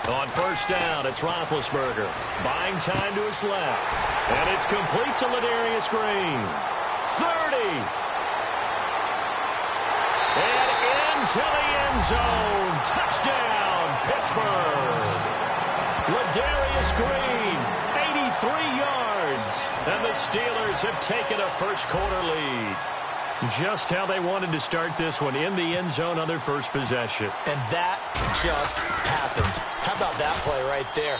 On first down, it's Roethlisberger. Buying time to his left. And it's complete to Ladarius Green. 30. And into the end zone. Touchdown, Pittsburgh. Ladarius Green, 83 yards. And the Steelers have taken a first-quarter lead. Just how they wanted to start this one, in the end zone on their first possession. And that just happened. How about that play right there?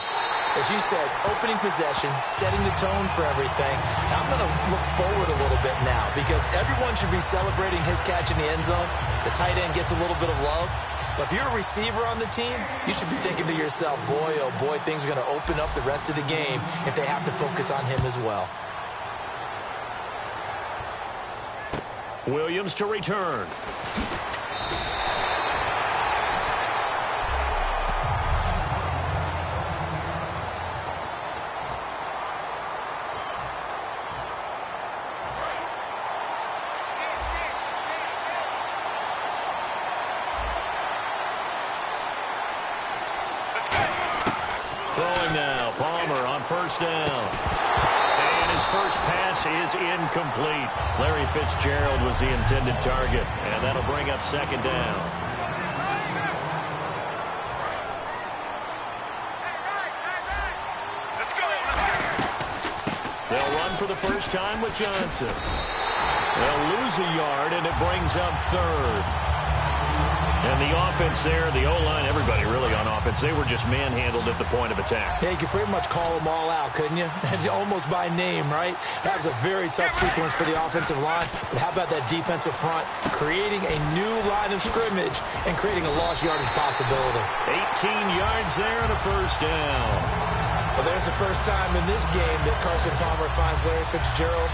As you said, opening possession, setting the tone for everything. Now I'm going to look forward a little bit now because everyone should be celebrating his catch in the end zone. The tight end gets a little bit of love. But if you're a receiver on the team, you should be thinking to yourself, boy, oh boy, things are going to open up the rest of the game if they have to focus on him as well. Williams to return. Throwing now, Palmer on first down. His first pass is incomplete. Larry Fitzgerald was the intended target, and that'll bring up second down. They'll run for the first time with Johnson. They'll lose a yard, and it brings up third. And the offense there, the O-line, everybody really on offense, they were just manhandled at the point of attack. Yeah, you could pretty much call them all out, couldn't you? Almost by name, right? That was a very tough sequence for the offensive line. But how about that defensive front? Creating a new line of scrimmage and creating a lost yardage possibility. 18 yards there and a first down. Well, there's the first time in this game that Carson Palmer finds Larry Fitzgerald.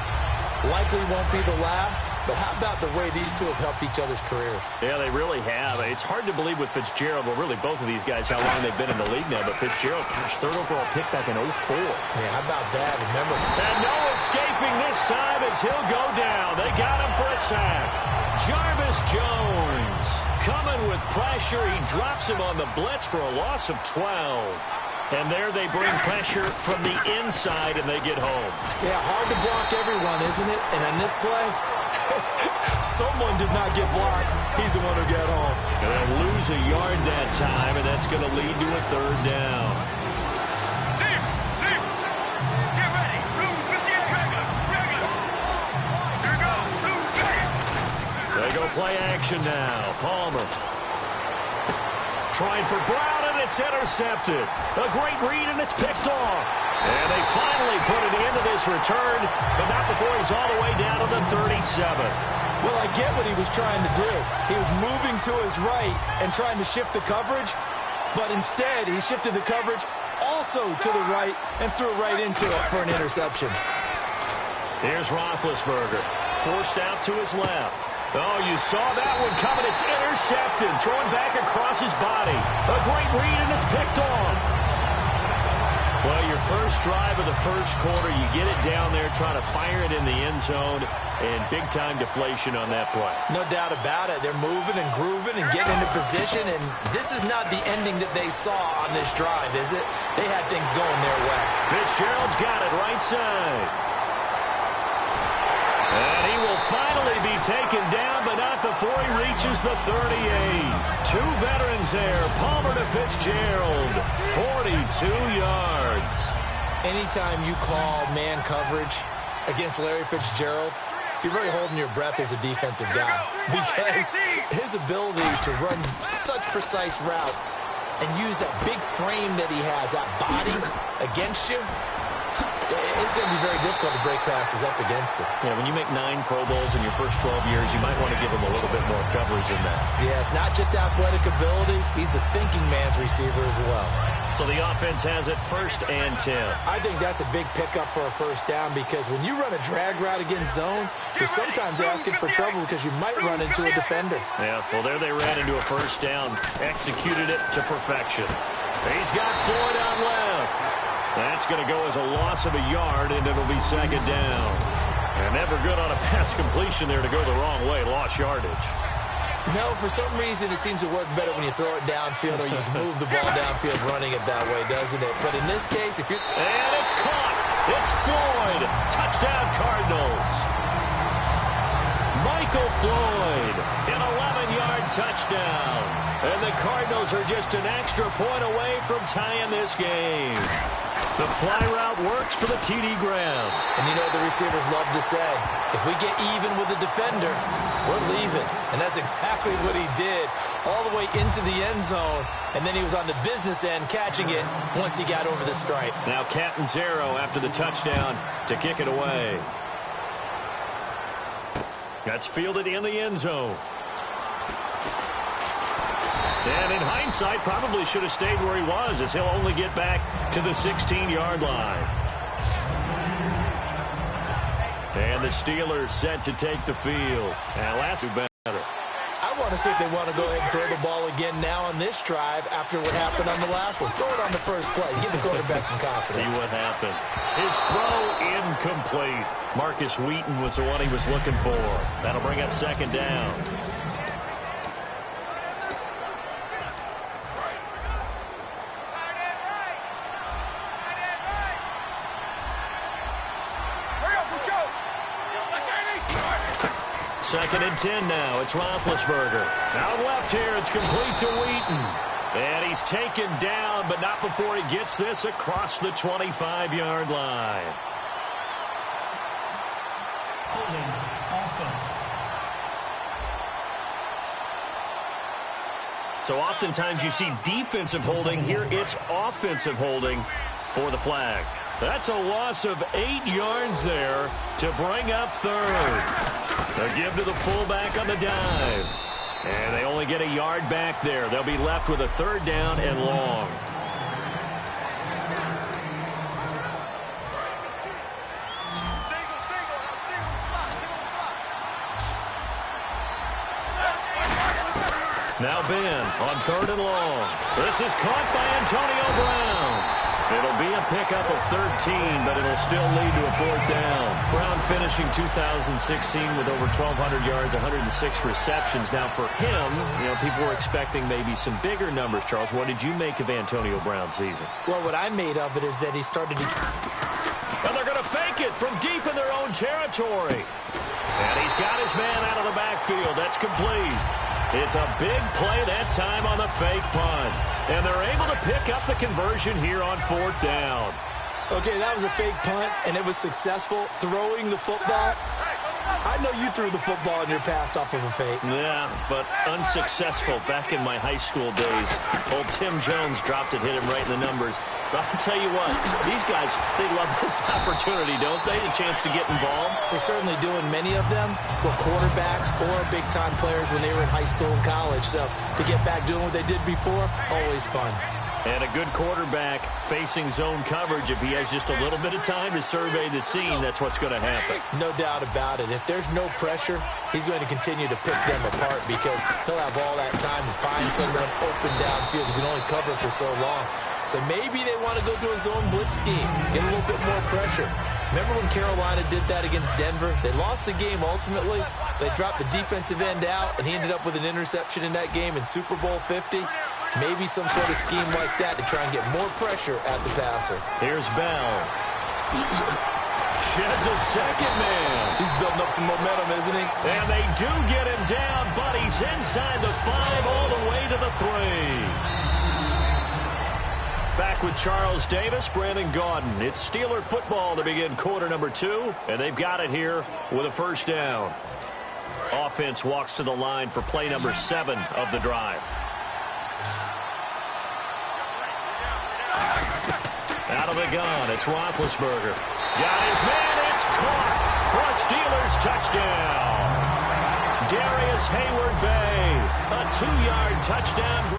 Likely won't be the last, but how about the way these two have helped each other's careers? Yeah, they really have. It's hard to believe with Fitzgerald, well, really both of these guys, how long they've been in the league now, but Fitzgerald, gosh, third overall pick back in 04. Yeah, how about that? Remember. And no escaping this time as he'll go down. They got him for a sack. Jarvis Jones coming with pressure. He drops him on the blitz for a loss of 12. And there they bring pressure from the inside, and they get home. Yeah, hard to block everyone, isn't it? And on this play, someone did not get blocked. He's the one who got home. And they'll lose a yard that time, and that's going to lead to a third down. Get ready. Blues 58. Regular. Here we go. Blues 58. They go play action now. Palmer trying for Brown, and it's intercepted. A great read, and it's picked off. And they finally put it into this return, but not before he's all the way down to the 37. Well, I get what he was trying to do. He was moving to his right and trying to shift the coverage, but instead he shifted the coverage also to the right and threw it right into it for an interception. Here's Roethlisberger, forced out to his left. Oh, you saw that one coming. It's intercepted. Throwing back across his body. A great read, and it's picked off. Well, your first drive of the first quarter, you get it down there, trying to fire it in the end zone, and big-time deflation on that play. No doubt about it. They're moving and grooving and getting into position, and this is not the ending that they saw on this drive, is it? They had things going their way. Fitzgerald's got it right side. And he will finally be taken down, but not before he reaches the 38. Two veterans there, Palmer to Fitzgerald, 42 yards. Anytime you call man coverage against Larry Fitzgerald, you're really holding your breath as a defensive guy because his ability to run such precise routes and use that big frame that he has, that body against you, it's going to be very difficult to break passes up against him. Yeah, when you make 9 Pro Bowls in your first 12 years, you might want to give him a little bit more coverage than that. Yeah, it's not just athletic ability. He's a thinking man's receiver as well. So the offense has it 1st and 10. I think that's a big pickup for a first down because when you run a drag route against zone, you're sometimes asking for trouble because you might run into a defender. Yeah, well, there they ran into a first down, executed it to perfection. He's got Floyd on left. That's going to go as a loss of a yard, and it'll be second down. And never good on a pass completion there to go the wrong way, lost yardage. No, for some reason, it seems to work better when you throw it downfield or you can move the ball downfield running it that way, doesn't it? But in this case, if you're... And it's caught. It's Floyd. Touchdown, Cardinals. Michael Floyd, an 11-yard touchdown. And the Cardinals are just an extra point away from tying this game. The fly route works for the TD Graham. And you know what the receivers love to say? If we get even with the defender, we're leaving. And that's exactly what he did, all the way into the end zone. And then he was on the business end catching it once he got over the stripe. Now Catanzaro after the touchdown to kick it away. That's fielded in the end zone. And in hindsight, probably should have stayed where he was, as he'll only get back to the 16-yard line. And the Steelers set to take the field. And last better. I want to see if they want to go ahead and throw the ball again now on this drive after what happened on the last one. Throw it on the first play. Give the quarterback some confidence. See what happens. His throw incomplete. Marcus Wheaton was the one he was looking for. That'll bring up second down. Second and 10 now. It's Roethlisberger. Out left here. It's complete to Wheaton. And he's taken down, but not before he gets this across the 25-yard line. Holding offense. So oftentimes you see defensive holding. Here it's offensive holding for the flag. That's a loss of 8 yards there to bring up third. A give to the fullback on the dive. And they only get a yard back there. They'll be left with a third down and long. Now Ben on third and long. This is caught by Antonio Brown. It'll be a pickup of 13, but it'll still lead to a fourth down. Brown finishing 2016 with over 1,200 yards, 106 receptions. Now for him, people were expecting maybe some bigger numbers, Charles. What did you make of Antonio Brown's season? Well, what I made of it is that he started to... And they're going to fake it from deep in their own territory. And he's got his man out of the backfield. That's complete. It's a big play that time on the fake punt. And they're able to pick up the conversion here on fourth down. Okay, that was a fake punt, and it was successful throwing the football. I know you threw the football in your pass off of a fake. Yeah, but unsuccessful back in my high school days. Old Tim Jones dropped it, hit him right in the numbers. So I'll tell you what, these guys, they love this opportunity, don't they? The chance to get involved. They certainly do, and many of them were quarterbacks or big-time players when they were in high school and college. So to get back doing what they did before, always fun. And a good quarterback facing zone coverage, if he has just a little bit of time to survey the scene, that's what's going to happen. No doubt about it. If there's no pressure, he's going to continue to pick them apart because he'll have all that time to find someone open downfield. He can only cover for so long. So maybe they want to go to a zone blitz scheme, get a little bit more pressure. Remember when Carolina did that against Denver? They lost the game ultimately. They dropped the defensive end out, and he ended up with an interception in that game in Super Bowl 50. Maybe some sort of scheme like that to try and get more pressure at the passer. Here's Bell. Sheds a second man. He's building up some momentum, isn't he? And they do get him down, but he's inside the 5 all the way to the 3. Back with Charles Davis, Brandon Gaudin. It's Steeler football to begin quarter number 2, and they've got it here with a first down. Offense walks to the line for play number 7 of the drive. Out of the gun, it's Roethlisberger. Got his man, it's caught for a Steelers touchdown. Darius Hayward-Bay, a 2-yard touchdown.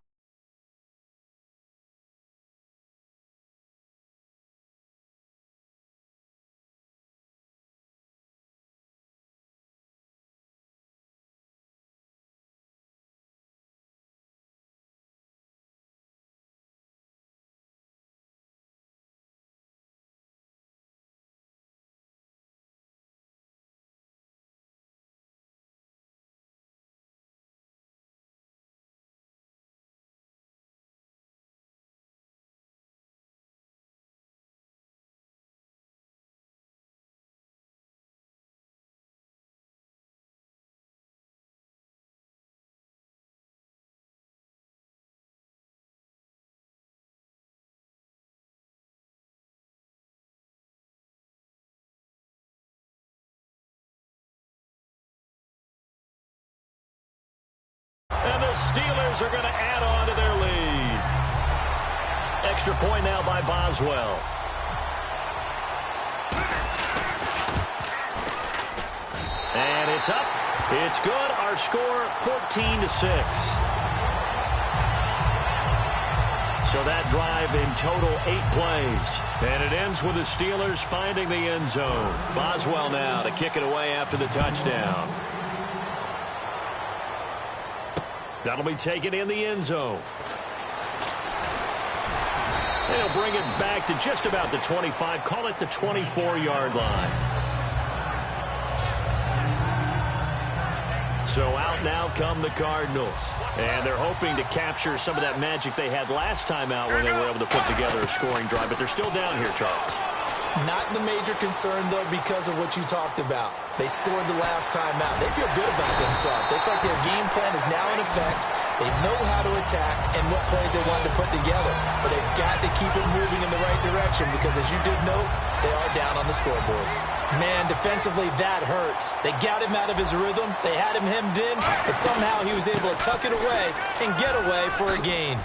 Steelers are going to add on to their lead. Extra point now by Boswell. And it's up. It's good. Our score, 14-6. So that drive in total 8 plays. And it ends with the Steelers finding the end zone. Boswell now to kick it away after the touchdown. That'll be taken in the end zone. They'll bring it back to just about the 25. Call it the 24-yard line. So out now come the Cardinals. And they're hoping to capture some of that magic they had last time out when they were able to put together a scoring drive. But they're still down here, Charles. Not the major concern, though, because of what you talked about. They scored the last time out. They feel good about themselves. They feel like their game plan is now in effect. They know how to attack and what plays they want to put together. But they've got to keep it moving in the right direction because, as you did note, they are down on the scoreboard. Man, defensively, that hurts. They got him out of his rhythm. They had him hemmed in, but somehow he was able to tuck it away and get away for a gain.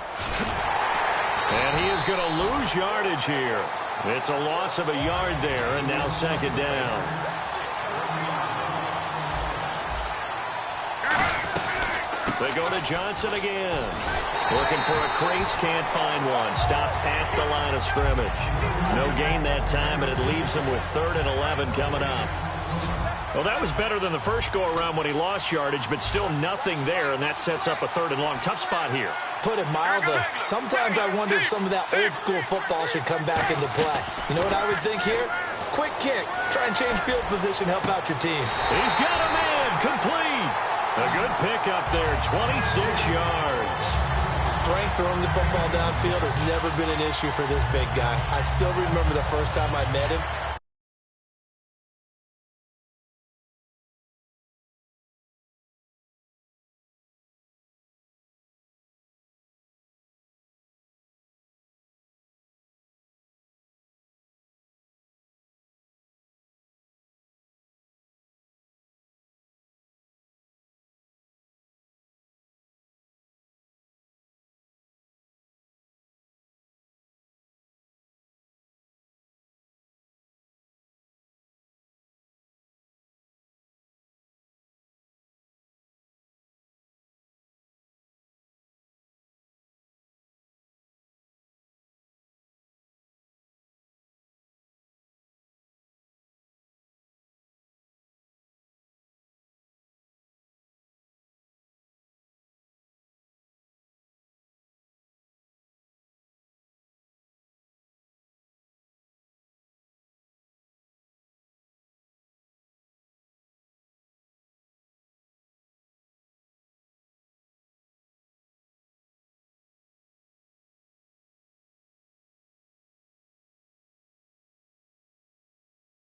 And he is going to lose yardage here. It's a loss of a yard there, and now second down. They go to Johnson again. Looking for a crease, can't find one. Stopped at the line of scrimmage. No gain that time, and it leaves him with 3rd and 11 coming up. Well, that was better than the first go-around when he lost yardage, but still nothing there, and that sets up a 3rd and long. Tough spot here. Put it mildly. Sometimes I wonder if some of that old-school football should come back into play. You know what I would think here? Quick kick. Try and change field position, help out your team. He's got a man. Complete. A good pickup there, 26 yards. Strength throwing the football downfield has never been an issue for this big guy. I still remember the first time I met him.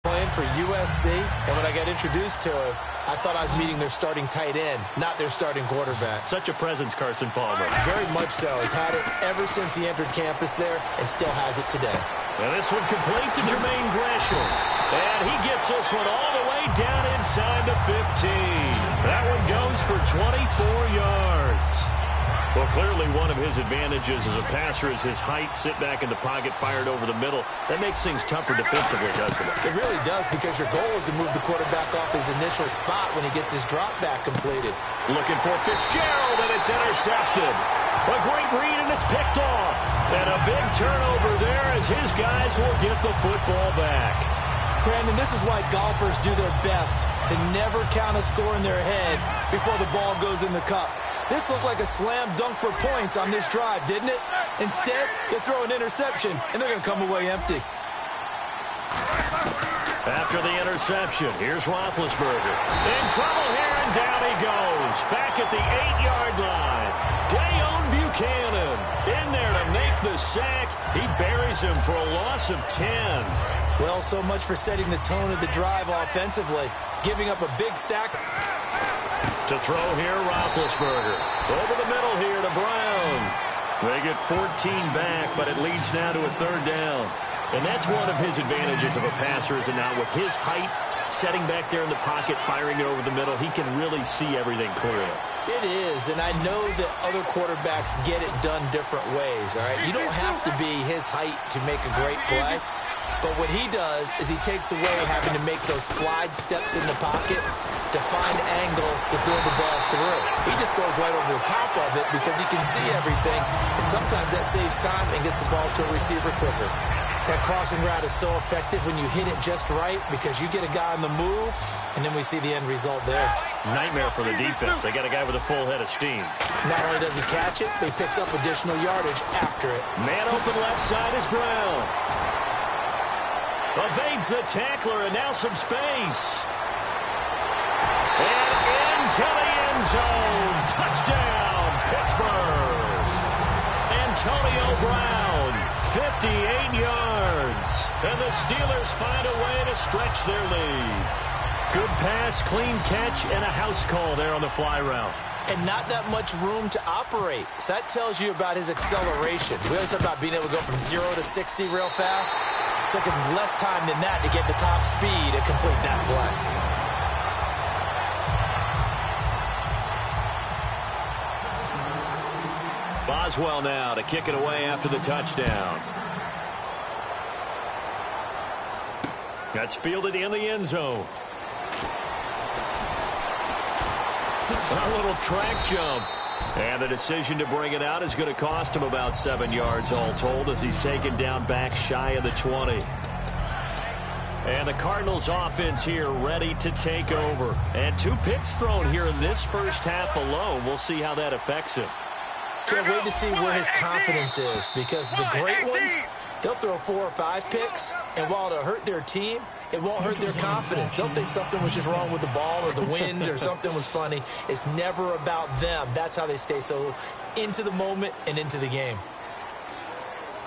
Playing for USC, and when I got introduced to him, I thought I was meeting their starting tight end, not their starting quarterback. Such a presence, Carson Palmer. Very much so. Has had it ever since he entered campus there and still has it today. And this one complete to Jermaine Gresham. And he gets this one all the way down inside the 15. That one goes for 24 yards. Well, clearly one of his advantages as a passer is his height. Sit back in the pocket, fired over the middle. That makes things tougher defensively, doesn't it? It really does, because your goal is to move the quarterback off his initial spot when he gets his drop back completed. Looking for Fitzgerald, and it's intercepted. A great read, and it's picked off. And a big turnover there as his guys will get the football back. Brandon, this is why golfers do their best to never count a score in their head before the ball goes in the cup. This looked like a slam dunk for points on this drive, didn't it? Instead, they throw an interception, and they're going to come away empty. After the interception, here's Roethlisberger. In trouble here, and down he goes. Back at the 8-yard line. Dayon Buchanan in there to make the sack. He buries him for a loss of 10. Well, so much for setting the tone of the drive offensively. Giving up a big sack. To throw here, Roethlisberger. Over the middle here to Brown. They get 14 back, but it leads now to a 3rd down. And that's one of his advantages of a passer, is it not? With his height, setting back there in the pocket, firing it over the middle, he can really see everything clearly. It is, and I know that other quarterbacks get it done different ways, all right? You don't have to be his height to make a great play, but what he does is he takes away having to make those slide steps in the pocket to find angles to throw the ball through. He just throws right over the top of it because he can see everything, and sometimes that saves time and gets the ball to a receiver quicker. That crossing route is so effective when you hit it just right because you get a guy on the move, and then we see the end result there. Nightmare for the defense. They got a guy with a full head of steam. Not only does he catch it, but he picks up additional yardage after it. Man open left side is Brown. Evades the tackler, and now some space. And into the end zone. Touchdown, Pittsburgh. Antonio Brown, 58 yards. And the Steelers find a way to stretch their lead. Good pass, clean catch, and a house call there on the fly route. And not that much room to operate. So that tells you about his acceleration. We always talk about being able to go from 0 to 60 real fast. It took him less time than that to get the top speed and complete that play. Boswell now to kick it away after the touchdown. That's fielded in the end zone. A little track jump. And the decision to bring it out is going to cost him about 7 yards all told as he's taken down back shy of the 20. And the Cardinals offense here ready to take over. And 2 picks thrown here in this first half alone. We'll see how that affects him. Can't wait to see where his confidence is because the great ones, they'll throw 4 or 5 picks, and while it'll hurt their team, it won't hurt their confidence. They'll think something was just wrong with the ball or the wind or something was funny. It's never about them. That's how they stay so into the moment and into the game.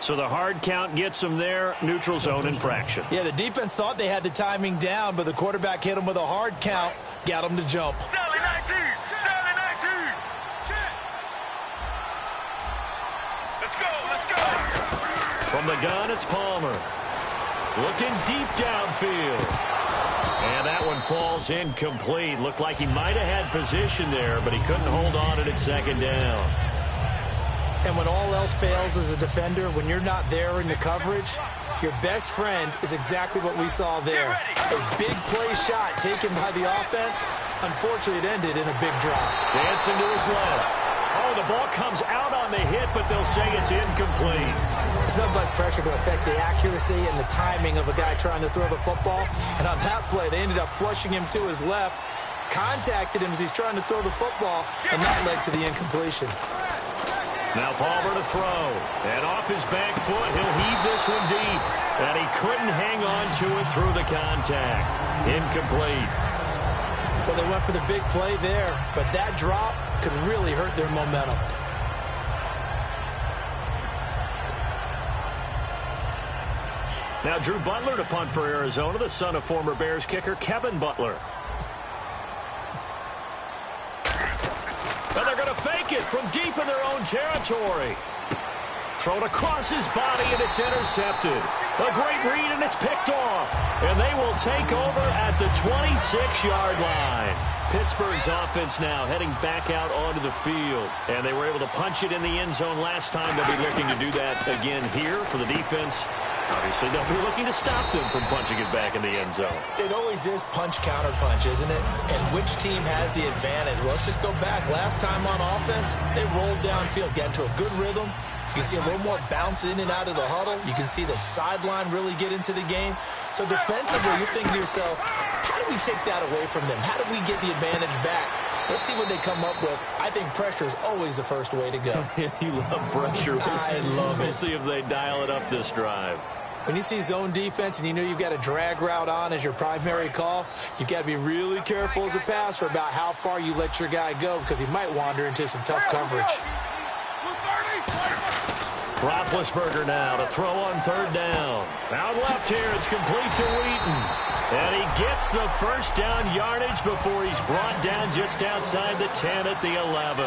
So the hard count gets them there. Neutral zone infraction. Yeah, the defense thought they had the timing down, but the quarterback hit them with a hard count, got them to jump. Sally 19! Sally 19! Let's go! Let's go! From the gun, it's Palmer. Looking deep downfield. And that one falls incomplete. Looked like he might have had position there, but he couldn't hold on to it at second down. And when all else fails as a defender, when you're not there in the coverage, your best friend is exactly what we saw there. A big play shot taken by the offense. Unfortunately, it ended in a big drop. Dancing to his left. Oh, the ball comes out on the hit, but they'll say it's incomplete. It's nothing but pressure to affect the accuracy and the timing of a guy trying to throw the football. And on that play, they ended up flushing him to his left, contacted him as he's trying to throw the football, and that led to the incompletion. Now Palmer to throw. And off his back foot, he'll heave this one deep. And he couldn't hang on to it through the contact. Incomplete. Well, they went for the big play there, but that drop could really hurt their momentum. Now Drew Butler to punt for Arizona, the son of former Bears kicker Kevin Butler. And they're going to fake it from deep in their own territory. Thrown across his body, and it's intercepted. A great read, and it's picked off. And they will take over at the 26-yard line. Pittsburgh's offense now heading back out onto the field. And they were able to punch it in the end zone last time. They'll be looking to do that again here for the defense. Obviously, they'll be looking to stop them from punching it back in the end zone. It always is punch-counter-punch, isn't it? And which team has the advantage? Well, let's just go back. Last time on offense, they rolled downfield, got into a good rhythm. You can see a little more bounce in and out of the huddle. You can see the sideline really get into the game. So defensively, you're thinking to yourself, how do we take that away from them? How do we get the advantage back? Let's see what they come up with. I think pressure is always the first way to go. You love pressure. I love it. We'll see if they dial it up this drive. When you see zone defense and you know you've got a drag route on as your primary call, you've got to be really careful as a passer about how far you let your guy go because he might wander into some tough coverage. Roethlisberger now to throw on third down. Out left here, it's complete to Wheaton. And he gets the first down yardage before he's brought down just outside the 10 at the 11.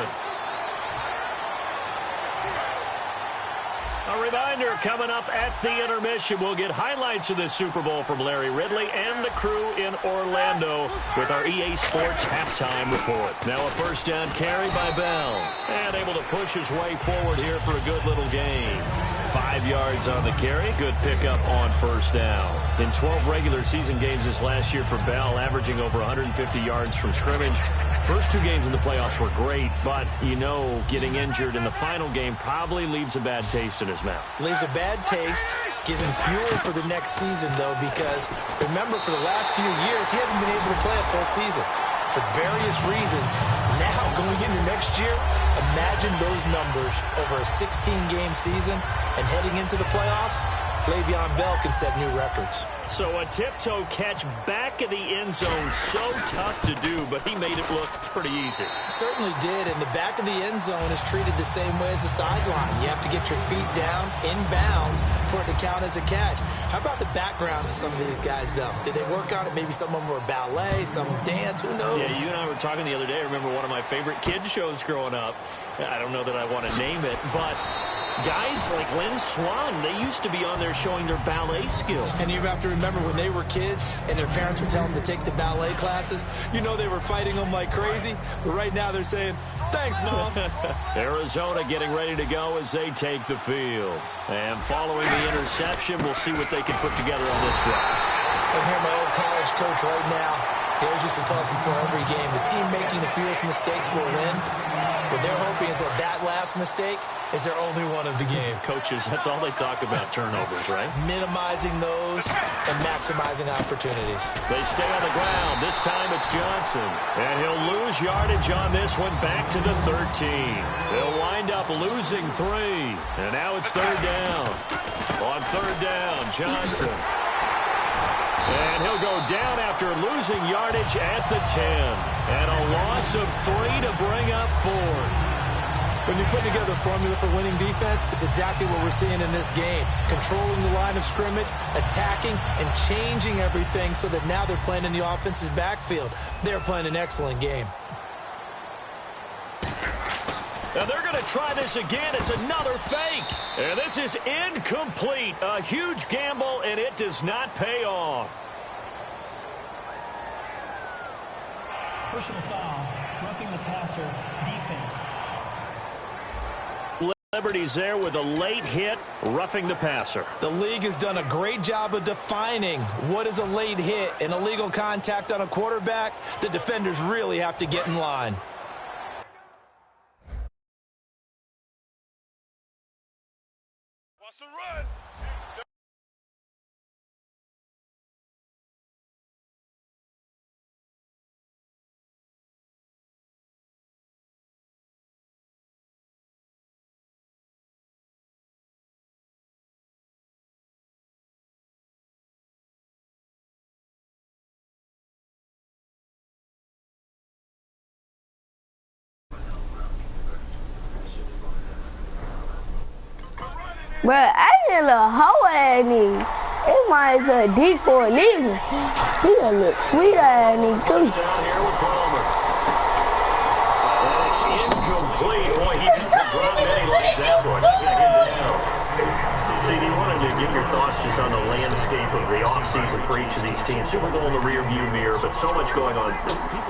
A A reminder, coming up at the intermission, we'll get highlights of this Super Bowl from Larry Ridley and the crew in Orlando with our EA Sports halftime report. Now a first down carry by Bell, and able to push his way forward here for a good little gain. 5 yards on the carry, good pickup on first down. In 12 regular season games this last year for Bell, averaging over 150 yards from scrimmage. First 2 games in the playoffs were great, but, getting injured in the final game probably leaves a bad taste in his mouth. Leaves a bad taste, gives him fuel for the next season, though, because, remember, for the last few years, he hasn't been able to play a full season for various reasons. Now, going into next year, imagine those numbers over a 16-game season and heading into the playoffs. Le'Veon Bell can set new records. So a tiptoe catch back of the end zone, so tough to do, but he made it look pretty easy. Certainly did, and the back of the end zone is treated the same way as the sideline. You have to get your feet down, inbounds, for it to count as a catch. How about the backgrounds of some of these guys, though? Did they work on it? Maybe some of them were ballet, some dance, who knows? Yeah, you and I were talking the other day. I remember one of my favorite kids shows growing up. I don't know that I want to name it, but guys like Lynn Swan, they used to be on there showing their ballet skills. And you have to remember when they were kids and their parents would tell them to take the ballet classes, they were fighting them like crazy. But right now they're saying, thanks, Mom. Arizona getting ready to go as they take the field. And following the interception, we'll see what they can put together on this drive. I hear my old college coach right now. He always used to tell us before every game, the team making the fewest mistakes will win. What they're hoping is that last mistake is their only one of the game. Coaches, that's all they talk about, turnovers, right? Minimizing those and maximizing opportunities. They stay on the ground. This time it's Johnson. And he'll lose yardage on this one back to the 13. They'll wind up losing 3. And now it's third down. On third down, Johnson. And he'll go down after losing yardage at the 10. And a loss of 3 to bring up 4. When you put together a formula for winning defense, it's exactly what we're seeing in this game. Controlling the line of scrimmage, attacking, and changing everything so that now they're playing in the offense's backfield. They're playing an excellent game. Now they're going to try this again. It's another fake. And this is incomplete. A huge gamble, and it does not pay off. Personal foul, roughing the passer, defense. Liberty's there with a late hit, roughing the passer. The league has done a great job of defining what is a late hit. An illegal contact on a quarterback, the defenders really have to get in line. Wants to run. Bruh, I need a hoe ass nigga. It might as well D for a living. He a little sweet ass nigga too. Down here with Palmer. That's incomplete. Boy, he needs to drop many like that one. He's got to get down. CD, wanted to get your thoughts just on the landscape of the offseason for each of these teams. Super Bowl in the rearview mirror, but so much going on.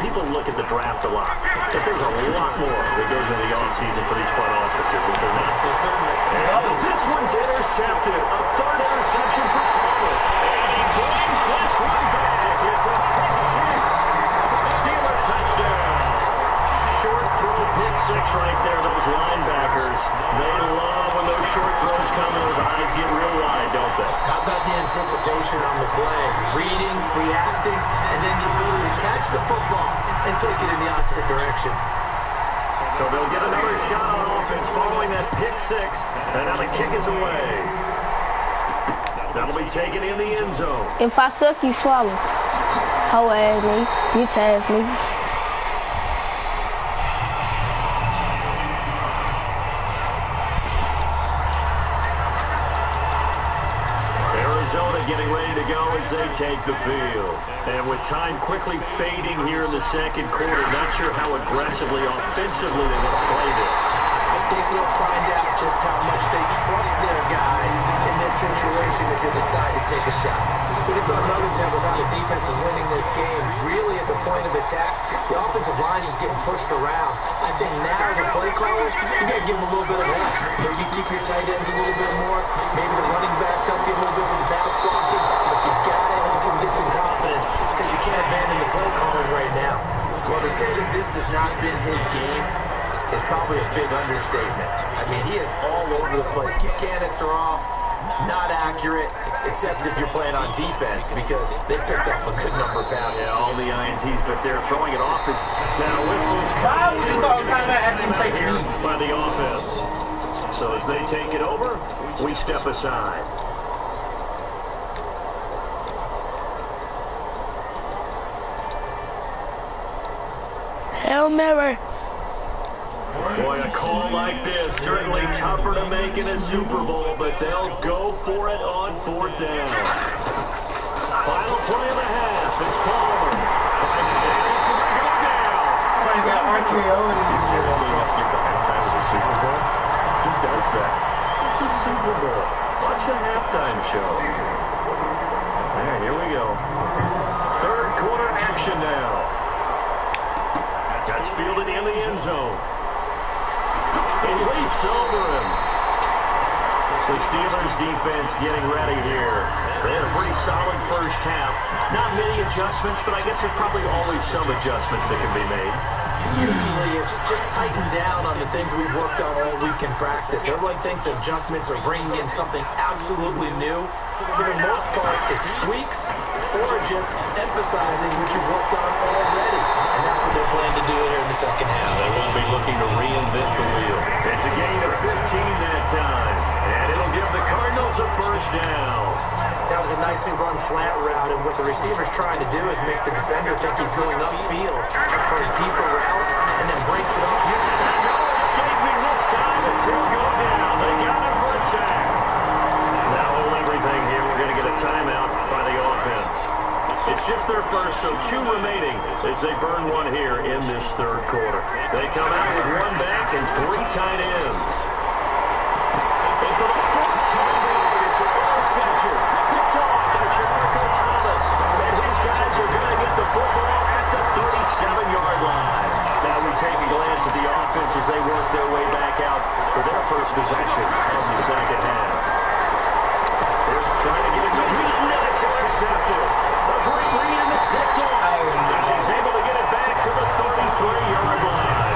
People look at the draft a lot, but there's a lot more that goes into the offseason for these front offices. Is there not? And this one's intercepted. A third interception for Palmer. And he brings this one back. It's a pick 6. Steeler touchdown. Short throw, pick 6 right there. Those linebackers, they love when those short throws come and those eyes get real wide, don't they? How about the anticipation on the play? Reading, reacting, and then the ability to catch the football and take it in the opposite direction. So they'll get another shot on offense following that pick 6, and now the kick is away. That'll be taken in the end zone. If I suck, you swallow. Hoe ass nigga, bitch ass nigga. Arizona getting ready to go as they take the field. And with time quickly fading here in the second quarter, not sure how aggressively, offensively they want to play this. think we'll find out just how much they trust their guys in this situation if they decide to take a shot. We saw another example of how the defense is winning this game. Really, at the point of attack, the offensive line is getting pushed around. I think now, as a play caller, you got to give them a little bit of help. Maybe keep your tight ends a little bit more. Maybe the running backs help you a little bit with the bounce blocking. But you got to help them get some confidence because you can't abandon the play calling right now. Well, to say that this has not been his game is probably a big understatement. I mean, he is all over the place. Mechanics are off, not accurate, except if you're playing on defense because they picked up a good number of passes. Yeah, all the INTs, but they're throwing it off. Now whistles coming here by the offense. So as they take it over, we step aside. Hail Mary. Boy, a call like this, certainly tougher to make in a Super Bowl, but they'll go for it on 4th down. Final play of the half, it's Palmer. Playing that RKO in his Skip the halftime of the Super Bowl? Who does that? It's the Super Bowl. Watch the halftime show. There, here we go. 3rd quarter action now. That's fielded in the end zone. He leaps over him. The Steelers defense getting ready here. They had a pretty solid first half. Not many adjustments, but I guess there's probably always some adjustments that can be made. Usually it's just tightened down on the things we've worked on all week in practice. Everyone thinks adjustments are bringing in something absolutely new. For the most part, it's tweaks or just emphasizing what you've worked on already. And that's what they're planning to do here in the second half. They won't be looking to reinvent the wheel. It's a gain of 15 that time. And it'll give the Cardinals a 1st down. That was a nicely run slant route, and what the receiver's trying to do is make the defender think he's going upfield for a deeper route, and then breaks it off. No escaping this time. It's he'll go down. They got him for a sack. Now hold everything here. We're going to get a timeout by the offense. It's just their first, so 2 remaining as they burn one here in this 3rd quarter. They come out with 1 back and 3 tight ends. And for the 4th time, it's an interception. Picked off by Jamarco Thomas. And these guys are going to get the football at the 37-yard line. Now we take a glance at the offense as they work their way back out for their first possession of the second half. They're trying to get it to Wheaton, and it's intercepted. A great read, and it's picked off. And he's able to get it back to the 33-yard line.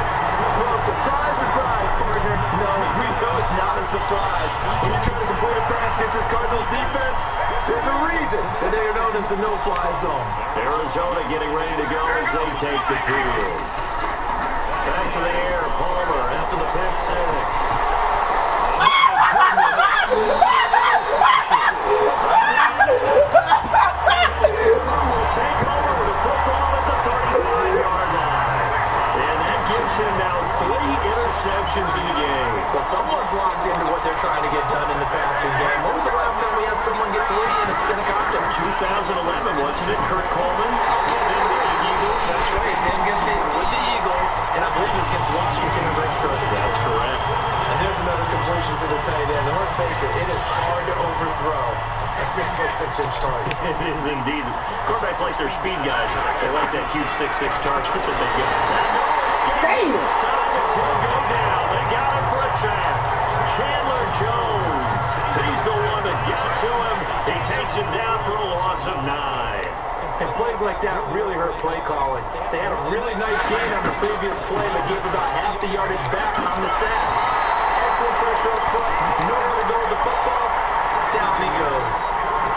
Well, surprise, surprise, partner. No, we know it's not a surprise. When you try to complete a pass against this Cardinals defense, there's a reason that they are known as the no-fly zone. Arizona getting ready to go as they take the field. Back to the air, Palmer after the pick 6. Take over with the football at the 35-yard line. And that gives him now 3 interceptions in the game. So someone's locked into what they're trying to get done in the passing game. When was the last time we had someone get 3 in a contest? 2011, wasn't it? Kurt Coleman? That's right. His name gets hit with the Eagles, and I believe it's against Washington and Rex Trust. That's correct. And there's another completion to the tight end. And let's face it, it is hard to overthrow a 6'6" target. It is indeed. Quarterbacks like their speed guys. They like that huge 6'6" target that they get. Damn. This time it's he'll go down. They got him for a sack. Chandler Jones. He's the one that gets it to him. He takes him down for a loss of 9. And plays like that really hurt play calling. They had a really nice gain on the previous play, but gave about half the yardage back on the sack. Excellent pressure up front. Nowhere to go with the football. Down he goes.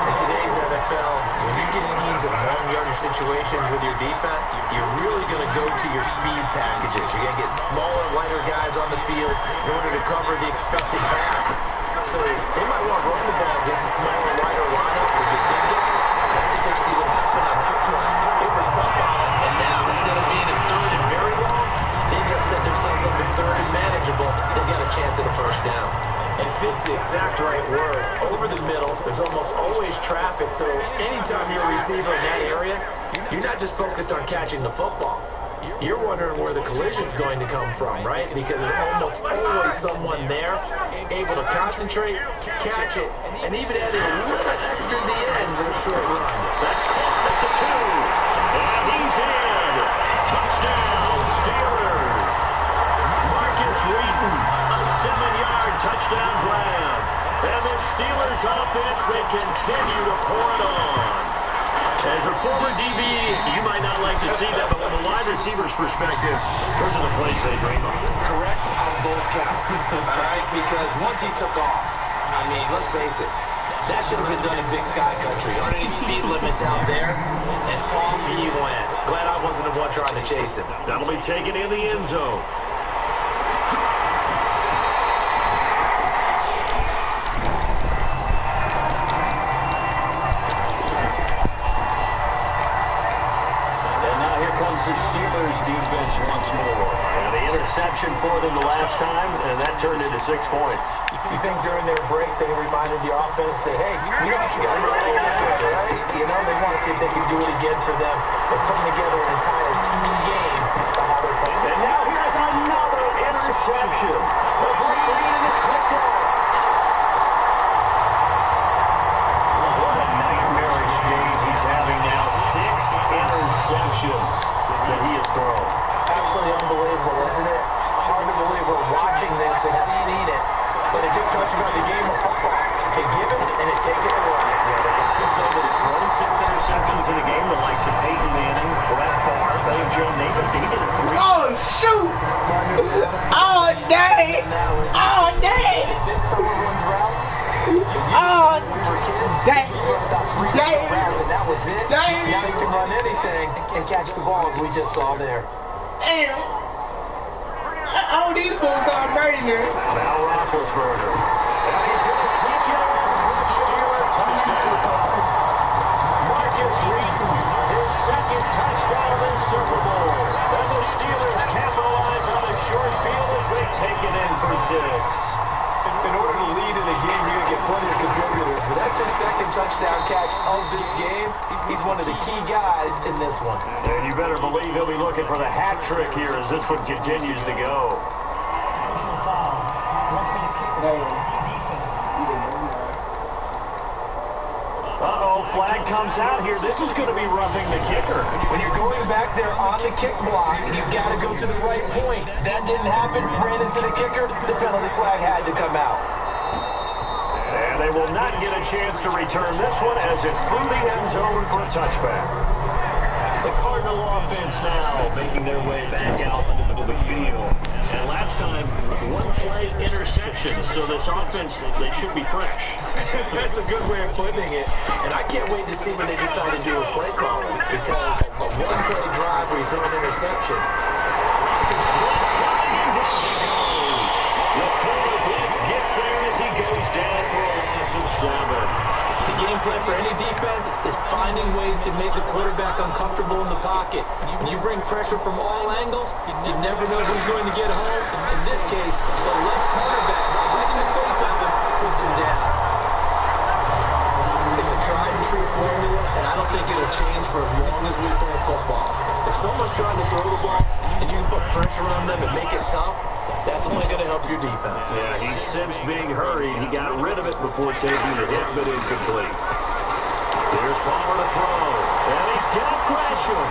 In today's NFL, when you get teams in long yardage situations with your defense, you're really going to go to your speed packages. You're going to get smaller, lighter guys on the field in order to cover the expected pass. So they might want to run the ball against a smaller, lighter lineup with your big guys. That's typically what happened on that play. It was tough on them, and now instead of being in 3rd and very long, they've set themselves up in 3rd and manageable. They got a chance at a 1st down. And fit's the exact right word. Over the middle, there's almost always traffic, so anytime you're a receiver in that area, you're not just focused on catching the football. you're wondering where the collision's going to come from, right? Because there's almost always someone there able to concentrate, catch it, and even add a little extra in the end for a short run. That's caught at the 2. And he's in. Touchdown, Steelers. Marcus Wheaton, a 7-yard touchdown grab. And the Steelers offense, they continue to pour it on. As a former DB, you might not like to see that, but from a wide receiver's perspective, those are the plays they dream of. Correct on both counts. All right, because once he took off, I mean, let's face it, that should have been done in Big Sky Country. Underneath speed limits out there, and off he went. Glad I wasn't the one trying to chase him. That'll be taken in the end zone. The Steelers defense once more. And the interception for them the last time, and that turned into 6 points. You think during their break they reminded the offense that, hey, we got you guys ready, right? You know, they want to see if they can do it again for them. They're putting together an entire team game by how they're playing. And now here's another interception. The great lead, and it's picked up. What a nightmarish game he's having now. 6 interceptions that he has thrown. Absolutely unbelievable, isn't it? Hard to believe we're watching this and have seen it, but it just tells you about the game of football. They give it and they take it away. Yeah, they consistently thrown 6 interceptions in a game. The likes of Peyton Manning, Brett Favre, I think Joe Namath, he did it 3. Oh, shoot! Oh, dang! Oh, dang! Oh, dang! Dang! And that was it. Dang! Now you can run anything and catch the ball as we just saw there. Damn! All these fools are burning it. Now Roethlisberger. And he's going to take it for the Steeler touchdown. Marcus Wheaton, his 2nd touchdown of the Super Bowl. And the Steelers capitalize on a short field as they take it in for 6. In order to lead in a game, you're going to get plenty of contributors, but that's his 2nd touchdown catch of this game. He's one of the key guys in this one. And you better believe he'll be looking for the hat trick here as this one continues to go. Personal foul. Referee kick. Uh-oh, flag comes out here. This is going to be roughing the kicker. When you're going back there on the kick block, you've got to go to the right point. That didn't happen. Ran into the kicker. The penalty flag had to come out. And they will not get a chance to return this one as it's through the end zone for a touchback. The Cardinal offense now making their way back out into the field. And last time, 1-play interception. So this offense, they should be fresh. That's a good way of putting it. And I can't wait to see when they decide to do a play calling, because a 1-play drive where you throw an interception. The corner blitz gets there as he goes down for a loss of 7. The game plan for any defense is finding ways to make the quarterback uncomfortable in the pocket. When you bring pressure from all angles, you never know who's going to get home. In this case, the left cornerback right in the face of him puts him down. It's a tried and true formula, and I don't think it'll change for as long as we play football. If someone's trying to throw the ball and you can put pressure on them and make it tough, that's only going to help your defense. Yeah, he sensed being hurried. He got rid of it before taking the hit, but incomplete. Here's Palmer to throw, and he's got Gresham.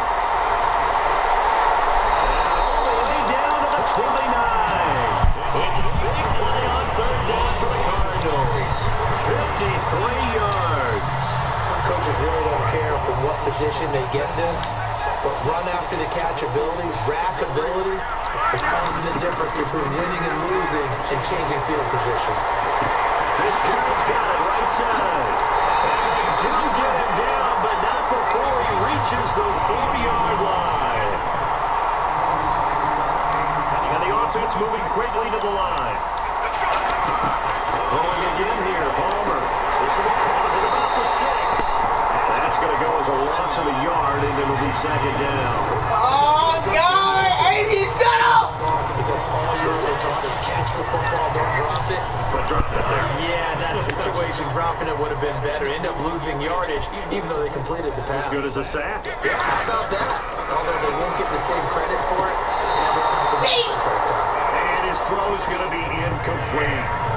And all the way down to the 29. It's a big play on 3rd down for the Cardinals. 53 yards. Coaches really don't care from what position they get this, but run after the catch ability, rack ability, is probably the difference between winning and losing and changing field position. Fitzgerald's got it right side. And they do get him down, but not before he reaches the 40-yard line. And the offense moving quickly to the line. Throwing again here, Palmer. This will be caught at about the 6. That's going to go as a loss of a yard, and it'll be 2nd down. Oh, God! Amy, shut up! Because all you're really taught is catch catch the football, don't drop it. But dropping it there. Yeah, that situation, dropping it would have been better. End up losing yardage, even though they completed the pass. As good as a sack. Yeah, how about that? Although they won't get the same credit for it. And his throw is going to be incomplete.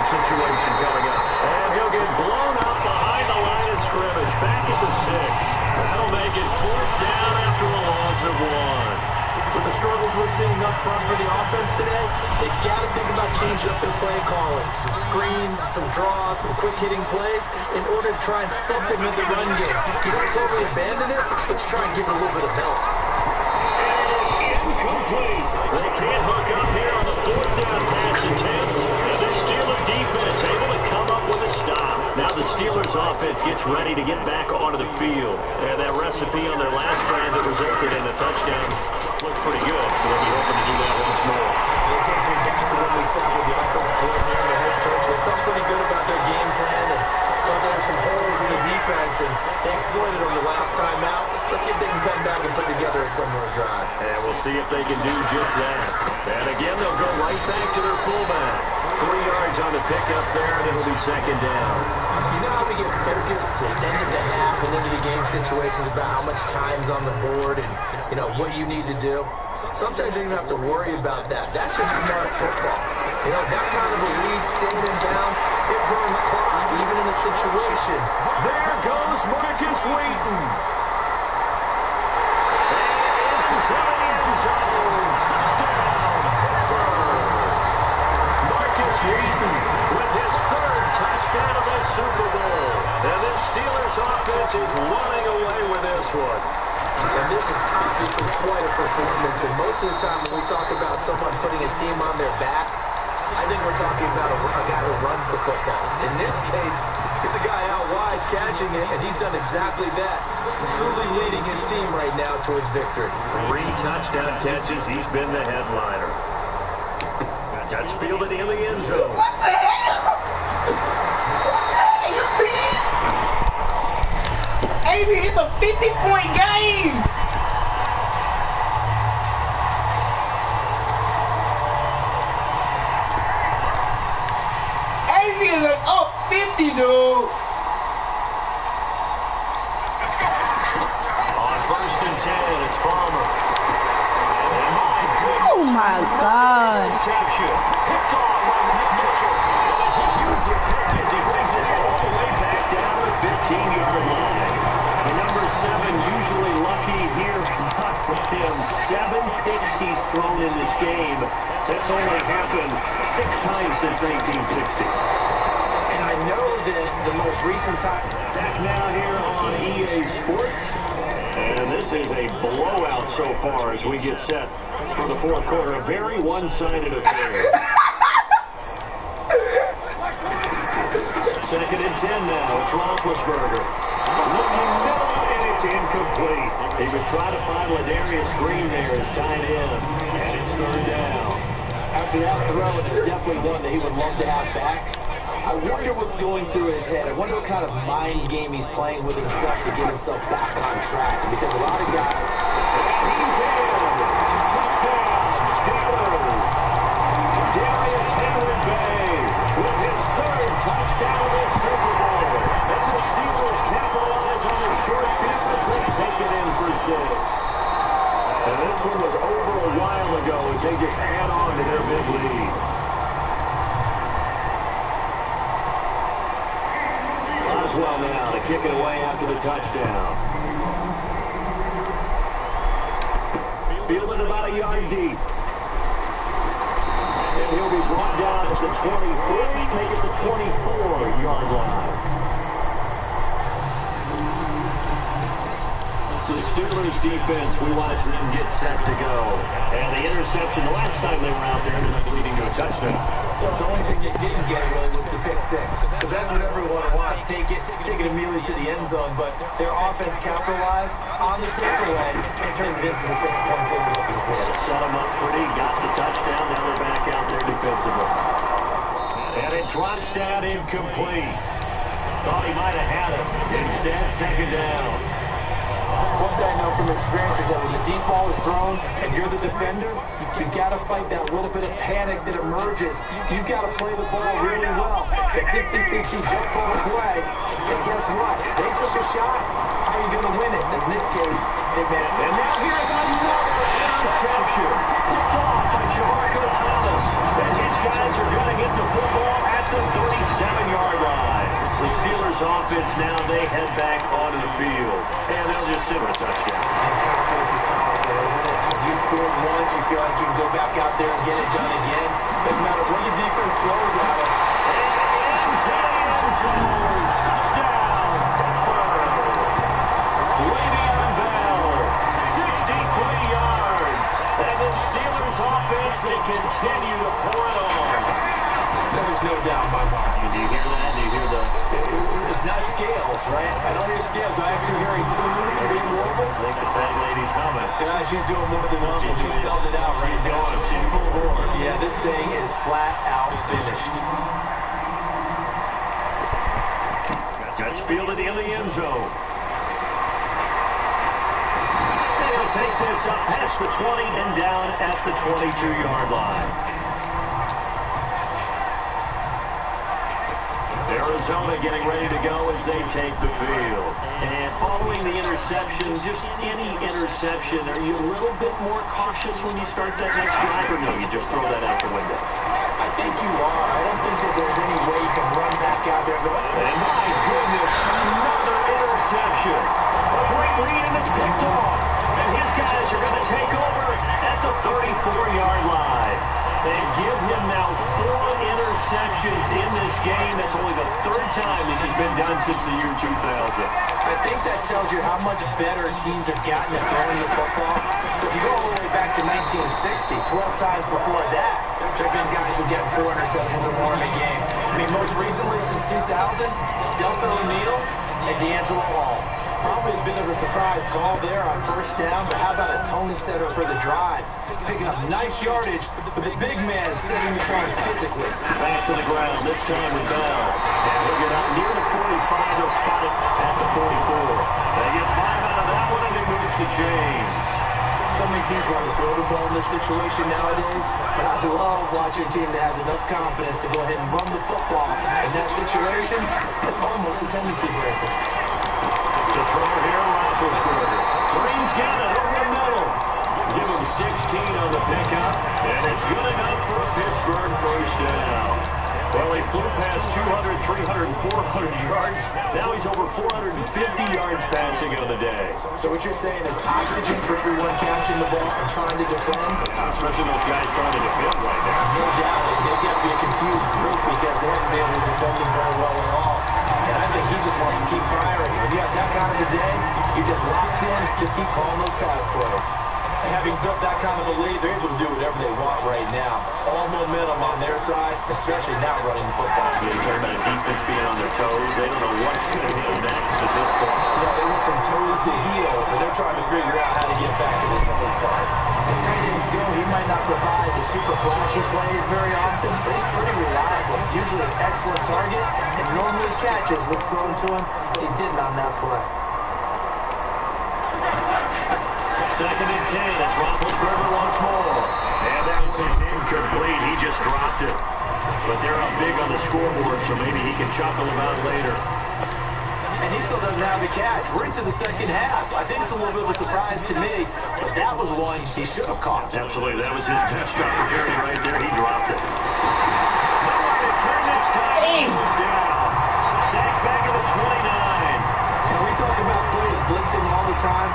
Situation coming up. And he'll get blown up behind the line of scrimmage. Back at the 6. That'll make it 4th down after a loss of 1. With the struggles we're seeing up front for the offense today, they got to think about changing up their play calling. Some screens, some draws, some quick-hitting plays in order to try and supplement the run game. You don't totally abandon it, but you try and give it a little bit of help. And it's incomplete. They can't hook up here on the 4th down pass attempt. And the Steelers defense able to come up with a stop. Now the Steelers offense gets ready to get back onto the field. And that recipe on their last drive that resulted in a touchdown looked pretty good, so they'll be hoping to do that once more. It takes me back to when we sat with the offensive coordinator and the head coach. They felt pretty good about their game plan and thought there were some holes in the defense, and they exploited them the last time out. Let's see if they can come back and put together a similar drive. And we'll see if they can do just that. And again, they'll go right back to their fullback. 3 yards on the pickup there, and it'll be 2nd down. You know how we get focused to end of the half and into the game situations about how much time's on the board and, you know, what you need to do? Sometimes you don't even have to worry about that. That's just smart football. You know, that kind of a lead staying in bounds, it burns clock, even in a situation. There goes Marcus Wheaton. And it's touchdown, Pittsburgh. Marcus Wheaton with his 3rd touchdown of the Super Bowl. And this Steelers offense is running away with this one. And this is obviously quite a performance. And most of the time when we talk about someone putting a team on their back, I think we're talking about a guy who runs the football. In this case, it's a guy out wide catching it, and he's done exactly that. Truly leading his team right now towards victory. 3 touchdown catches. He's been the headliner. That's fielded in the end zone. What the hell? You see this? Avery, it's a 50-point game. Avery is up 50, dude. On 1st and 10, it's Palmer. Oh my God. Reception. Picked off by Mike Mitchell. That's a huge return as he brings us all the way back down to the 15-yard line. The number 7 usually lucky here, not for him. 7 picks he's thrown in this game. That's only happened 6 times since 1960. And I know that the most recent time... Back now here on EA Sports. And this is a blowout so far as we get set for the 4th quarter. A very one-sided affair. 2nd and 10 now. It's Roethlisberger. Looking middle, and it's incomplete. He was trying to find Ladarius Green there as tight end, and it's 3rd down. After that throw, it is definitely one that he would love to have back. I wonder what's going through his head. I wonder what kind of mind game he's playing with himself to get himself back on track. Because a lot of guys... And he's in. Touchdown, Steelers. Darius Henry-Bay with his 3rd touchdown of the Super Bowl. And the Steelers capitalize on the short field as they take it in for 6. And this one was over a while ago as they just add on to their big lead. Well now to kick it away after the touchdown. Fielded about a yard deep. And he'll be brought down at the 23, make it the 24-yard line. The Steelers defense, we watch them get set to go. And the interception the last time they were out there ended up leading to a touchdown. So the only thing they didn't get away with the pick six. Because that's what everyone wants. Take it immediately to the end zone. But their offense capitalized on the takeaway and turned this into 6 points they were looking for. Set them up pretty, got the touchdown. Now they're back out there defensively. And it drops down incomplete. Thought he might have had it. Instead, second down. One thing I know from experience is that when the deep ball is thrown and you're the defender, you've got to fight that little bit of panic that emerges. You've got to play the ball really well. It's a 50-50 jump ball play. And guess what? They took a shot. How are you going to win it? In this case, they made it. And now here's another interception. Picked off by Jamarco Thomas. And his guys are going to get the football at the 37-yard line. The Steelers offense now, they head back onto the field. And they'll just sit with a touchdown. And confidence is powerful, isn't it? If you scored once, you feel like you can go back out there and get it done again. Doesn't matter what your defense throws at it. Touchdown, Pittsburgh. Le'Veon Bell, 63 yards. And the Steelers offense, they continue to pour it on. There's no doubt in my mind. Do you hear that? Do you hear the... It's not scales, right? I don't hear scales. Do I actually hear a tune being woven? I think the fat lady's humming. Yeah, she's doing more than one. She spelled it out right now. She's full board. Yeah, this thing is flat out finished. That's fielded in the end zone. And he'll take this up past the 20 and down at the 22-yard line. Arizona getting ready to go as they take the field. And following the interception, just any interception, are you a little bit more cautious when you start that next drive, or no, you just throw that out the window? I think you are. I don't think that there's any way you can run back out there and go, and my goodness, another interception. A great read, and it's picked off. And his guys are going to take over at the 34-yard line. They give him now 4 interceptions in this game. That's only the 3rd time this has been done since the year 2000. I think that tells you how much better teams have gotten at throwing the football. If you go all the way back to 1960, 12 times before that, there have been guys who get 4 interceptions or more in a game. I mean, most recently since 2000, Deltha O'Neal and D'Angelo Hall. Probably a bit of a surprise call there on first down, but how about a tone setter for the drive? Picking up nice yardage with the big man setting the tone physically. Back to the ground, this time with Bell. And he'll get up near the 45, they'll spot it at the 44. They get 5 out of that one, and it moves to James. So many teams want to throw the ball in this situation nowadays, but I love watching a team that has enough confidence to go ahead and run the football. In that situation, it's almost a tendency breaker. To throw here, Roethlisberger. Green's got it over the middle. Give him 16 on the pickup, and it's good enough for a Pittsburgh first down. Well, he flew past 200, 300, and 400 yards. Now he's over 450 yards passing on the day. So what you're saying is oxygen for everyone catching the ball and trying to defend? Especially those guys trying to defend right now. No doubt. They got to be a confused group because they haven't been able to defend him very well at all. And I think he just wants to keep firing. When you have that kind of a day, you're just locked in, just keep calling those pass plays. And having built that kind of a lead, they're able to do whatever they want right now. All momentum on their side, especially not running the football. In terms of defense being on their toes, they don't know what's going to hit next at this point. Yeah, they went from toes to heels, and they're trying to figure out how to get back to the toes part. As tight ends go, he might not provide the super flashy plays very often, but he's pretty reliable. Usually an excellent target, and normally catches what's thrown to him. He didn't on that play. 2nd and 10, it's Roethlisberger once more. And that was incomplete. He just dropped it. But they're up big on the scoreboard, so maybe he can chuckle about it later. And he still doesn't have the catch. We're into the second half. I think it's a little bit of a surprise to me, but that was one he should have caught. Absolutely. That was his best opportunity right there. He dropped it. Nowhere to turn this time. He was down. Sacked back at the 29. Can we talk about players blitzing all the time?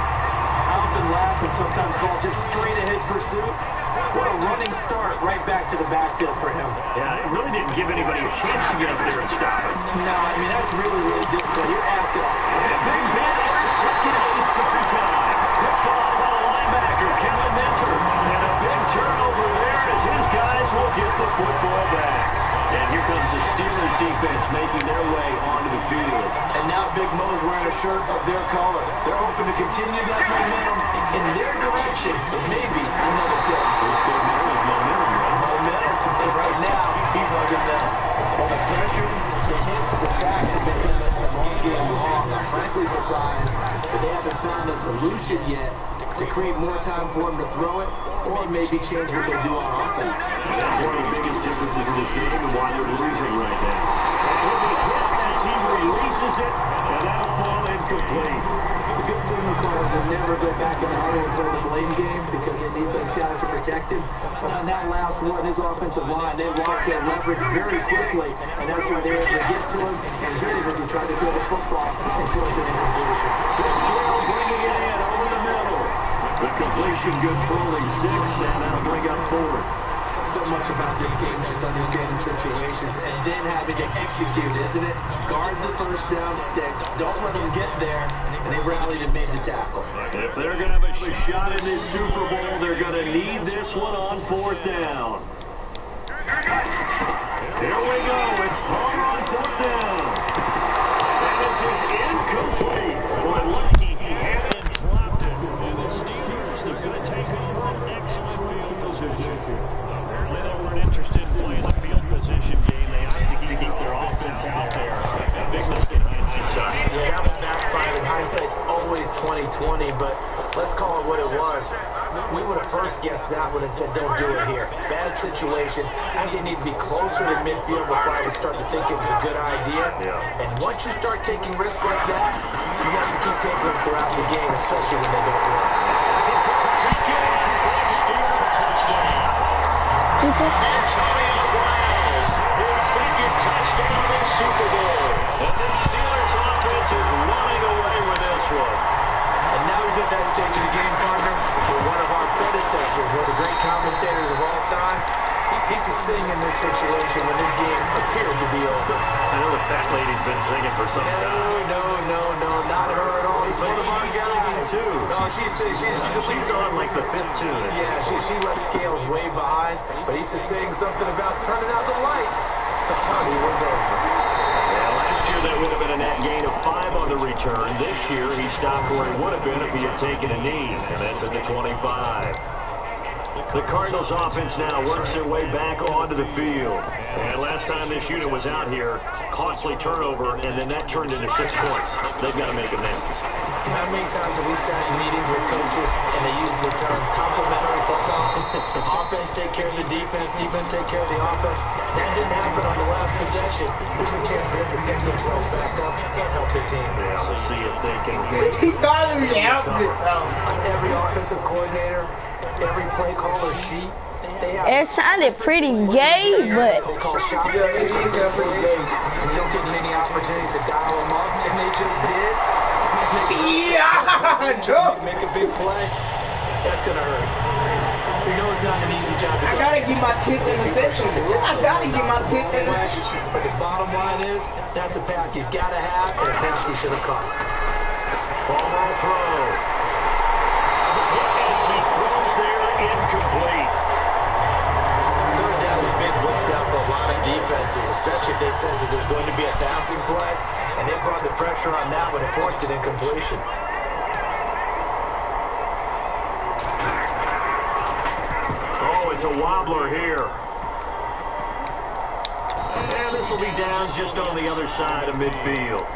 I often laugh and sometimes call just straight ahead pursuit. What a running start right back to the backfield for him. Yeah, it really didn't give anybody a chance to get up there and stop him. No, I mean, that's really, really difficult. You're asking. And Big Ben intercepted at the 6-time. Picked off by the linebacker, Kellen Minter. And a big turnover there as his guys will get the football back. And here comes the Steelers defense making their way onto the field. And now Big Mo's wearing a shirt of their color. They're hoping to continue that momentum in their direction. Maybe another kick. Momentum. And right now, he's hugging them. Well, the pressure, the hits, the sacks have been coming all game long. I'm frankly surprised that they haven't found a solution yet to create more time for him to throw it, or maybe change what they do on offense. That's one of the biggest differences in this game and why they're losing right now. With the hit as he releases it, and that'll fall incomplete. The good signal callers will never go back in the huddle and play the blame game because they need those guys to protect him. But on that last one, his offensive line, they lost their leverage very quickly, and that's why they were able to get to him and hit him as he tried to throw the football and force an incompletion. Fitzgerald bringing it in over the middle. The completion good for only 6, and that'll bring up 4th. So much about this game is just understanding situations and then having to execute, isn't it? Guard the first down sticks, don't let them get there, and they rallied and made the tackle. If they're going to have a shot in this Super Bowl, they're going to need this one on 4th down. Here we go. It's Palmer on 4th down. And this is incomplete. Boy, lucky he had it and dropped it. And the Steelers, they're going to take over an excellent field position. Apparently they weren't interested in playing the field position game. They opted to keep their offense out there. A big mistake inside. Yeah, that was backfired. In hindsight's always 20/20, but let's call it what it was. We would have first guessed that one and said, don't do it here. Bad situation. I think they need to be closer to midfield before I would start to think it was a good idea. Yeah. And once you start taking risks like that, you have to keep taking them throughout the game, especially when they don't work. Antonio Brown, his second touchdown in Super Bowl. And the Steelers offense is running away with this one. And now we've at that stage of the game, partner, where one of our predecessors, one of the great commentators of all time, he's to sing in this situation when this game appeared to be over. I know the fat lady's been singing for some time. No, not her at all. He's one of our guys, too. No, she's on like the 5th tune. Yeah, she left Scales way behind, but he's just saying something about turning out the lights. The party was over. Yeah, last year that would have been a net gain of 5 on the return. This year he stopped where he would have been if he had taken a knee, and that's at the 25. The Cardinals offense now works their way back onto the field. And last time this unit was out here, costly turnover, and then that turned into 6 points. They've got to make amends. How many times have we sat in meetings with coaches and they use the term complementary football? Offense take care of the defense take care of the offense. That didn't happen on the last possession. This is a chance for them to pick themselves back up and help their team. Yeah, we'll see if they can He thought he helped it. Every offensive coordinator, every play caller sheet, It sounded pretty gay, but they call shots. Yeah, it is pretty gay. And you don't get many opportunities to dial them up, and they just did. Yeah, Make a big play. That's gonna hurt. You know it's not an easy job. I gotta get my 10th interception. I gotta get my 10th interception. But the bottom line is, that's a pass he's got to have, and a pass he should have caught. Palmer will throw. As he throws there, incomplete. Third down is a big blitz down for a lot of defenses, especially if they sense that there's going to be a passing play, and they brought the pressure on that one and forced an incompletion. Oh, it's a wobbler here. And this will be down just on the other side of midfield.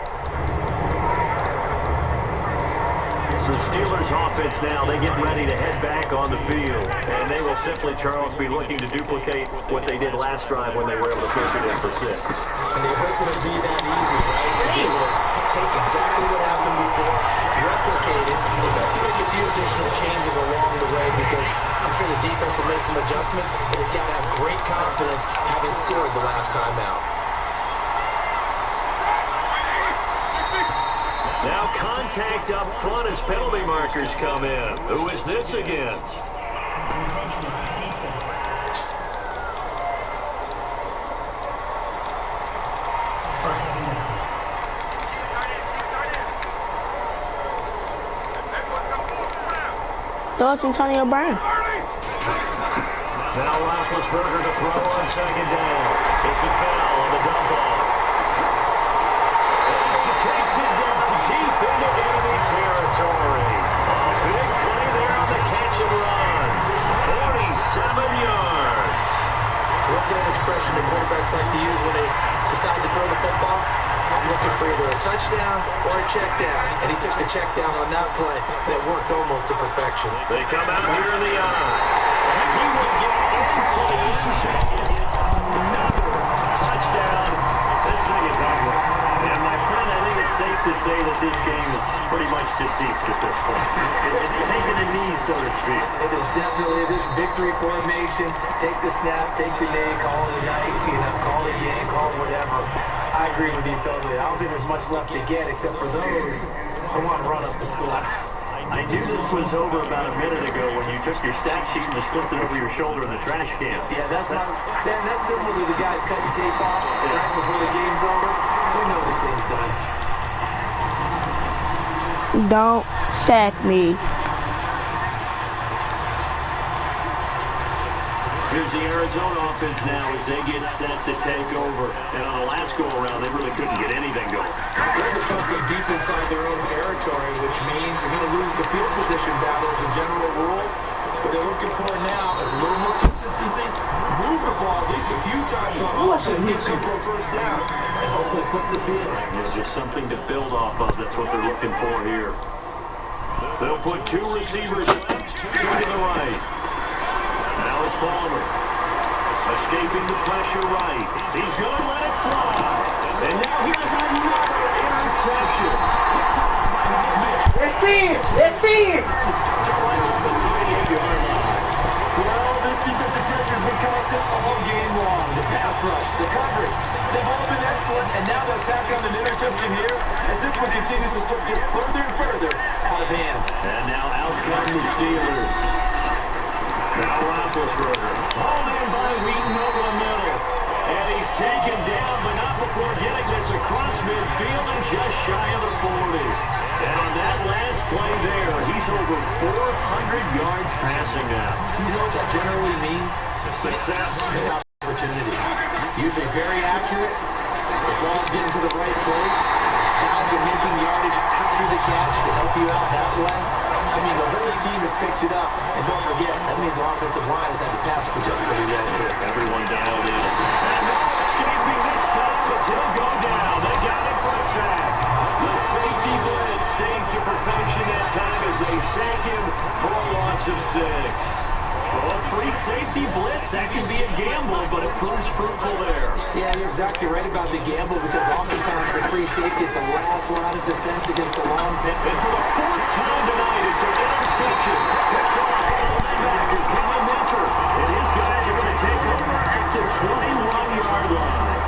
The Steelers offense now, they get ready to head back on the field. And they will simply, Charles, be looking to duplicate what they did last drive when they were able to push it in for 6. And they hope it'll be that easy, right? To be able to take exactly what happened before, replicate it, and they'll have to make a few additional changes along the way because I'm sure the defense will make some adjustments, but they've got to have great confidence having scored the last time out. Now contact up front as penalty markers come in. Who is this against? Dodge Antonio Brown. Now Roethlisberger to throw on 2nd down. This is Bell on the dump off. throw the football, I'm looking for either a touchdown or a check down. And he took the check down on that play. That worked almost to perfection. They come out here in the eye. And he will get into the end zone. It's another touchdown. This thing is ugly. And my friend, I think it's safe to say that this game is pretty much deceased at this point. It's taken a knee, so to speak. It is definitely this victory formation. Take the snap, take the knee, call it a night, call it a game, call it whatever. I agree with you totally. I don't think there's much left to get except for those who want to run up the score. I knew this was over about a minute ago when you took your stat sheet and just flipped it over your shoulder in the trash can. Yeah, that's similar to the guys cutting tape off right before the game's over. We know this thing's done. Don't sack me. Here's the Arizona offense now as they get set to take over. And on the last go-around, they really couldn't get anything going. They're defensive deep inside their own territory, which means you're going to lose the field position battle as a general rule. What they're looking for now is a little more consistency. Move the ball at least a few times on offense, get them for a first down, and hopefully put the field. Just something to build off of. That's what they're looking for here. They'll put two receivers left, two to the right. Now it's Palmer. Escaping the pressure right. He's going to let it fly. And now here's another interception. Let's see it. Let's see it. Well, this defensive pressure has been constant all game long. The pass rush, the coverage, they've all been excellent. And now the attack on an interception here as this one continues to slip just further and further out of hand. And now out come the Steelers. Now Roethlisberger, hauled in by Wheaton over the middle. And he's taken down, but not before getting this across midfield and just shy of the 40. And on that last play there, he's over 400 yards passing now. You know what that generally means? Success. Opportunity. Usually very accurate. The ball's getting to the right place. Guys are making yardage after the catch to help you out that way. I mean, the whole team has picked it up. And don't forget, that means the offensive line has had to pass protect pretty well, too. Everyone dialed in. And no escaping this time as he'll go down. They got him for a sack. The safety blitz staying to perfection that time as they sack him for a loss of 6. Well, free safety blitz, that can be a gamble, but it proves fruitful there. Yeah, you're exactly right about the gamble because oftentimes the free safety is the last line of defense against the long pit. And for the fourth time tonight, it's an interception. Picked off linebacker Kenny Minter. And his guys are going to take over at the 21-yard line.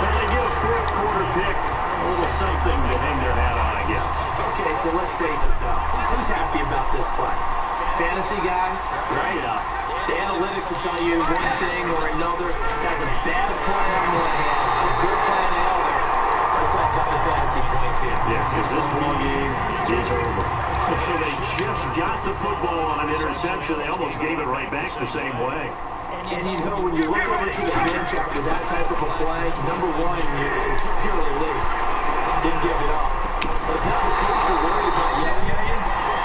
And they get a fourth quarter pick. A little something to hang their hat on, I guess. Okay, so let's face it, though. Who's happy about this play? Fantasy guys, right? The analytics will tell you one thing or another. Has a bad play on one hand, a good play on the other. It's all about the fantasy points here. Yes, because this ball game is over. So they just got the football on an interception. They almost gave it right back the same way. And you know, when you look over to the bench after that type of a play, number one is pure relief. Didn't give it up. But now the coach are worried about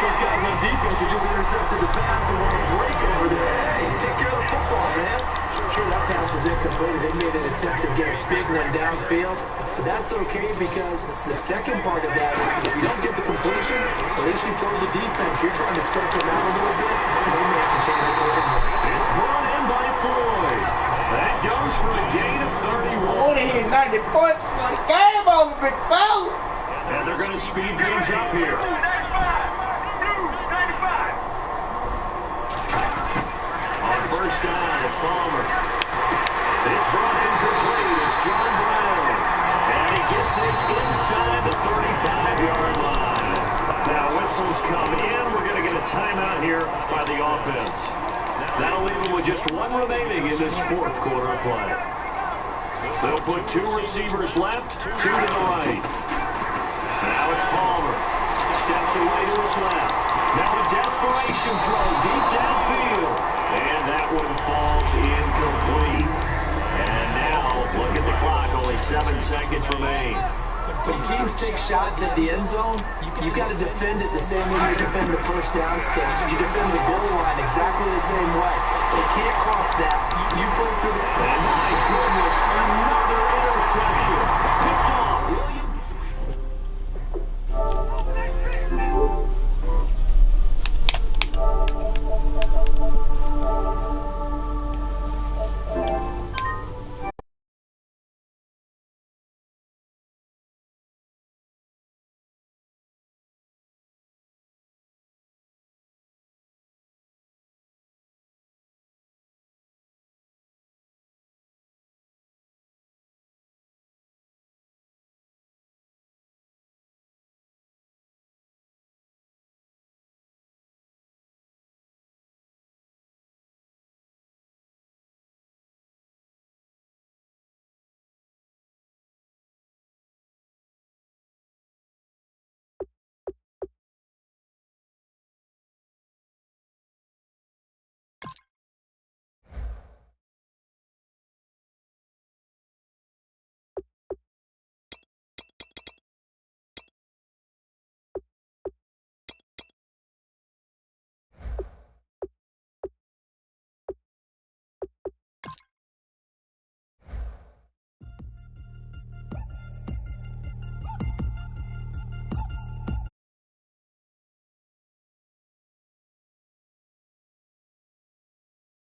those guys on defense who just intercepted the pass and want to break over there. Hey, take care of the football, man. Sure, that pass was incomplete. They made an attempt to get a big one downfield. But that's okay because the second part of that is if you don't get the completion, at least you told the defense you're trying to stretch them out a little bit, and they may have to change it over. It's brought in by Floyd. That goes for a gain of 31. Only hit 90 points. Game over, big fella. And they're going to speed things up here. On first down, it's Palmer. It's brought in complete. It's John Brown. And he gets this inside the 35-yard line. Now whistles come in. We're going to get a timeout here by the offense. That'll leave them with just one remaining in this fourth quarter of play. They'll put two receivers left, two to the right. Now it's Palmer. Steps away to his left. Now a desperation throw deep downfield. And that one falls incomplete. And now, look at the clock. Only 7 seconds remain. When teams take shots at the end zone, you've got to defend it the same way you defend the first down sticks. You defend the goal line exactly the same way. They can't cross that. You pull through the... And my goodness, another interception.